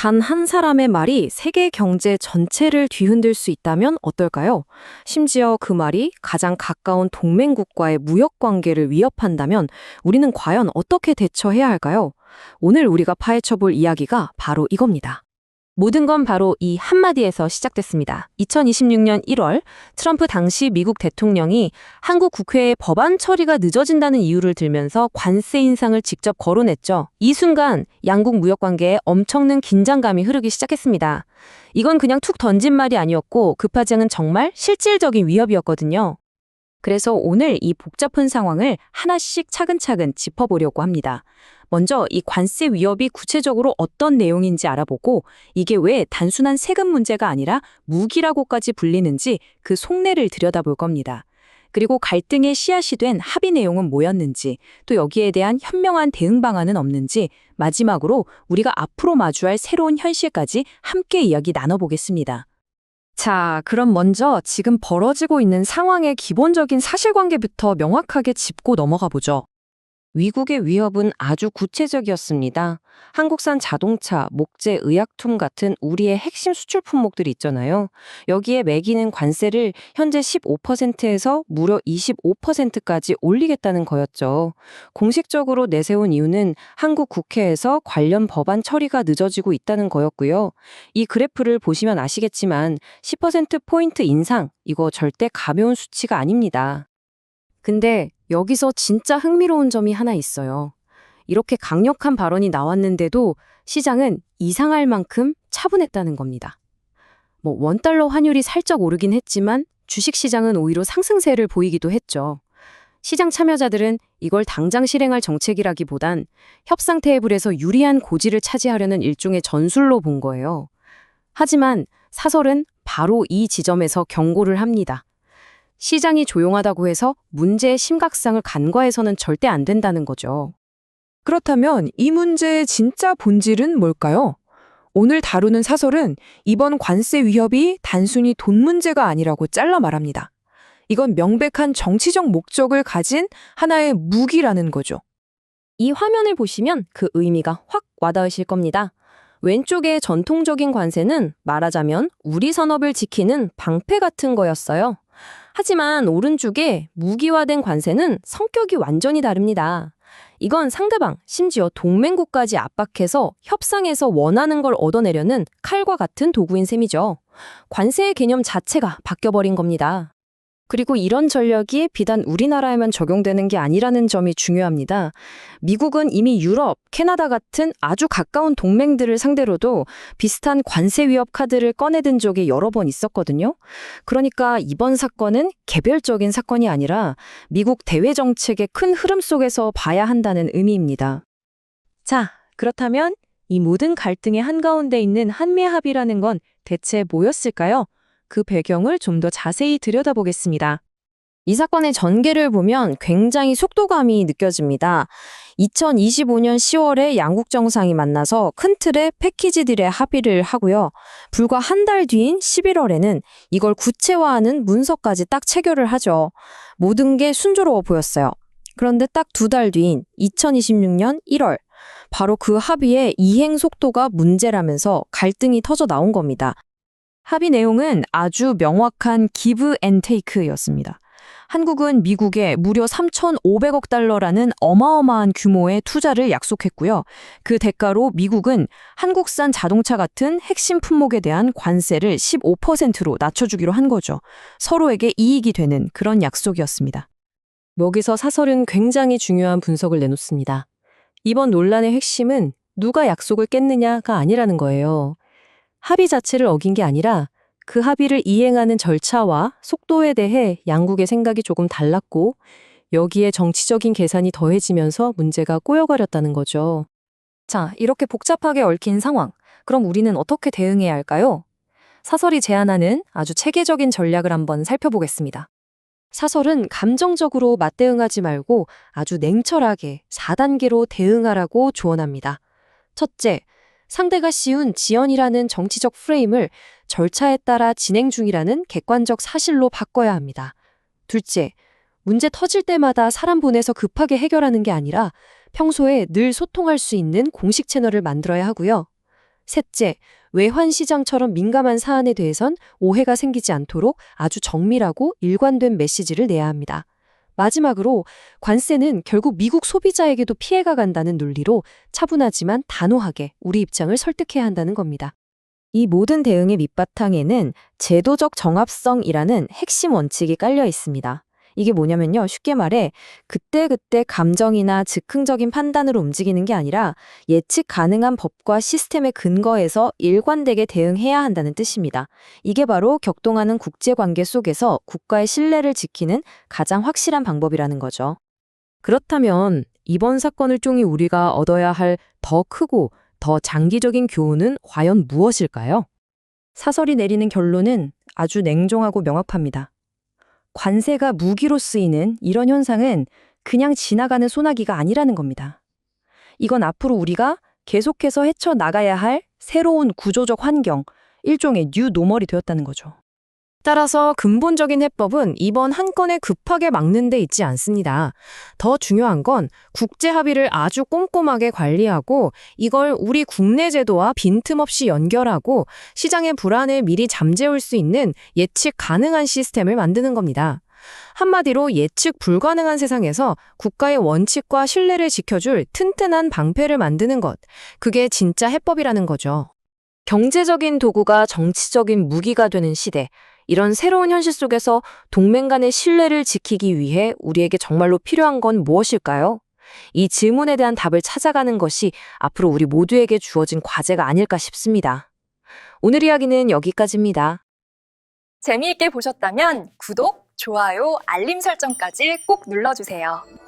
단 한 사람의 말이 세계 경제 전체를 뒤흔들 수 있다면 어떨까요? 심지어 그 말이 가장 가까운 동맹국과의 무역 관계를 위협한다면 우리는 과연 어떻게 대처해야 할까요? 오늘 우리가 파헤쳐 볼 이야기가 바로 이겁니다. 모든 건 바로 이 한마디에서 시작됐습니다. 2026년 1월 트럼프 당시 미국 대통령이 한국 국회의 법안 처리가 늦어진다는 이유를 들면서 관세 인상을 직접 거론했죠. 이 순간 양국 무역 관계에 엄청난 긴장감이 흐르기 시작했습니다. 이건 그냥 툭 던진 말이 아니었고 급하지 않은 정말 실질적인 위협이었거든요. 그래서 오늘 이 복잡한 상황을 하나씩 차근차근 짚어보려고 합니다. 먼저 이 관세 위협이 구체적으로 어떤 내용인지 알아보고 이게 왜 단순한 세금 문제가 아니라 무기라고까지 불리는지 그 속내를 들여다볼 겁니다. 그리고 갈등의 씨앗이 된 합의 내용은 뭐였는지, 또 여기에 대한 현명한 대응 방안은 없는지, 마지막으로 우리가 앞으로 마주할 새로운 현실까지 함께 이야기 나눠보겠습니다. 자, 그럼 먼저 지금 벌어지고 있는 상황의 기본적인 사실관계부터 명확하게 짚고 넘어가 보죠. 미국의 위협은 아주 구체적이었습니다. 한국산 자동차, 목재, 의약품 같은 우리의 핵심 수출 품목들이 있잖아요. 여기에 매기는 관세를 현재 15%에서 무려 25%까지 올리겠다는 거였죠. 공식적으로 내세운 이유는 한국 국회에서 관련 법안 처리가 늦어지고 있다는 거였고요. 이 그래프를 보시면 아시겠지만 10%포인트 인상, 이거 절대 가벼운 수치가 아닙니다. 근데 여기서 진짜 흥미로운 점이 하나 있어요. 이렇게 강력한 발언이 나왔는데도 시장은 이상할 만큼 차분했다는 겁니다. 원달러 환율이 살짝 오르긴 했지만 주식시장은 오히려 상승세를 보이기도 했죠. 시장 참여자들은 이걸 당장 실행할 정책이라기보단 협상 테이블에서 유리한 고지를 차지하려는 일종의 전술로 본 거예요. 하지만 사설은 바로 이 지점에서 경고를 합니다. 시장이 조용하다고 해서 문제의 심각성을 간과해서는 절대 안 된다는 거죠. 그렇다면 이 문제의 진짜 본질은 뭘까요? 오늘 다루는 사설은 이번 관세 위협이 단순히 돈 문제가 아니라고 잘라 말합니다. 이건 명백한 정치적 목적을 가진 하나의 무기라는 거죠. 이 화면을 보시면 그 의미가 확 와닿으실 겁니다. 왼쪽의 전통적인 관세는 말하자면 우리 산업을 지키는 방패 같은 거였어요. 하지만 오른쪽에 무기화된 관세는 성격이 완전히 다릅니다. 이건 상대방, 심지어 동맹국까지 압박해서 협상에서 원하는 걸 얻어내려는 칼과 같은 도구인 셈이죠. 관세의 개념 자체가 바뀌어버린 겁니다. 그리고 이런 전략이 비단 우리나라에만 적용되는 게 아니라는 점이 중요합니다. 미국은 이미 유럽, 캐나다 같은 아주 가까운 동맹들을 상대로도 비슷한 관세 위협 카드를 꺼내든 적이 여러 번 있었거든요. 그러니까 이번 사건은 개별적인 사건이 아니라 미국 대외 정책의 큰 흐름 속에서 봐야 한다는 의미입니다. 자, 그렇다면 이 모든 갈등의 한가운데 있는 한미 합의라는 건 대체 뭐였을까요? 그 배경을 좀 더 자세히 들여다보겠습니다. 이 사건의 전개를 보면 굉장히 속도감이 느껴집니다. 2025년 10월에 양국 정상이 만나서 큰 틀의 패키지 딜에 합의를 하고요. 불과 한 달 뒤인 11월에는 이걸 구체화하는 문서까지 딱 체결을 하죠. 모든 게 순조로워 보였어요. 그런데 딱 두 달 뒤인 2026년 1월, 바로 그 합의의 이행 속도가 문제라면서 갈등이 터져 나온 겁니다. 합의 내용은 아주 명확한 기브 앤 테이크였습니다. 한국은 미국에 무려 3,500억 달러라는 어마어마한 규모의 투자를 약속했고요. 그 대가로 미국은 한국산 자동차 같은 핵심 품목에 대한 관세를 15%로 낮춰주기로 한 거죠. 서로에게 이익이 되는 그런 약속이었습니다. 여기서 사설은 굉장히 중요한 분석을 내놓습니다. 이번 논란의 핵심은 누가 약속을 깼느냐가 아니라는 거예요. 합의 자체를 어긴 게 아니라 그 합의를 이행하는 절차와 속도에 대해 양국의 생각이 조금 달랐고 여기에 정치적인 계산이 더해지면서 문제가 꼬여가렸다는 거죠. 자, 이렇게 복잡하게 얽힌 상황. 그럼 우리는 어떻게 대응해야 할까요? 사설이 제안하는 아주 체계적인 전략을 한번 살펴보겠습니다. 사설은 감정적으로 맞대응하지 말고 아주 냉철하게 4단계로 대응하라고 조언합니다. 첫째, 상대가 씌운 지연이라는 정치적 프레임을 절차에 따라 진행 중이라는 객관적 사실로 바꿔야 합니다. 둘째, 문제 터질 때마다 사람 보내서 급하게 해결하는 게 아니라 평소에 늘 소통할 수 있는 공식 채널을 만들어야 하고요. 셋째, 외환 시장처럼 민감한 사안에 대해선 오해가 생기지 않도록 아주 정밀하고 일관된 메시지를 내야 합니다. 마지막으로 관세는 결국 미국 소비자에게도 피해가 간다는 논리로 차분하지만 단호하게 우리 입장을 설득해야 한다는 겁니다. 이 모든 대응의 밑바탕에는 제도적 정합성이라는 핵심 원칙이 깔려 있습니다. 이게 뭐냐면요. 쉽게 말해 그때그때 감정이나 즉흥적인 판단으로 움직이는 게 아니라 예측 가능한 법과 시스템에 근거해서 일관되게 대응해야 한다는 뜻입니다. 이게 바로 격동하는 국제관계 속에서 국가의 신뢰를 지키는 가장 확실한 방법이라는 거죠. 그렇다면 이번 사건을 통해 우리가 얻어야 할 더 크고 더 장기적인 교훈은 과연 무엇일까요? 사설이 내리는 결론은 아주 냉정하고 명확합니다. 관세가 무기로 쓰이는 이런 현상은 그냥 지나가는 소나기가 아니라는 겁니다. 이건 앞으로 우리가 계속해서 헤쳐나가야 할 새로운 구조적 환경, 일종의 뉴 노멀이 되었다는 거죠. 따라서 근본적인 해법은 이번 한 건에 급하게 막는 데 있지 않습니다. 더 중요한 건 국제 합의를 아주 꼼꼼하게 관리하고 이걸 우리 국내 제도와 빈틈없이 연결하고 시장의 불안을 미리 잠재울 수 있는 예측 가능한 시스템을 만드는 겁니다. 한마디로 예측 불가능한 세상에서 국가의 원칙과 신뢰를 지켜줄 튼튼한 방패를 만드는 것. 그게 진짜 해법이라는 거죠. 경제적인 도구가 정치적인 무기가 되는 시대. 이런 새로운 현실 속에서 동맹 간의 신뢰를 지키기 위해 우리에게 정말로 필요한 건 무엇일까요? 이 질문에 대한 답을 찾아가는 것이 앞으로 우리 모두에게 주어진 과제가 아닐까 싶습니다. 오늘 이야기는 여기까지입니다. 재미있게 보셨다면 구독, 좋아요, 알림 설정까지 꼭 눌러주세요.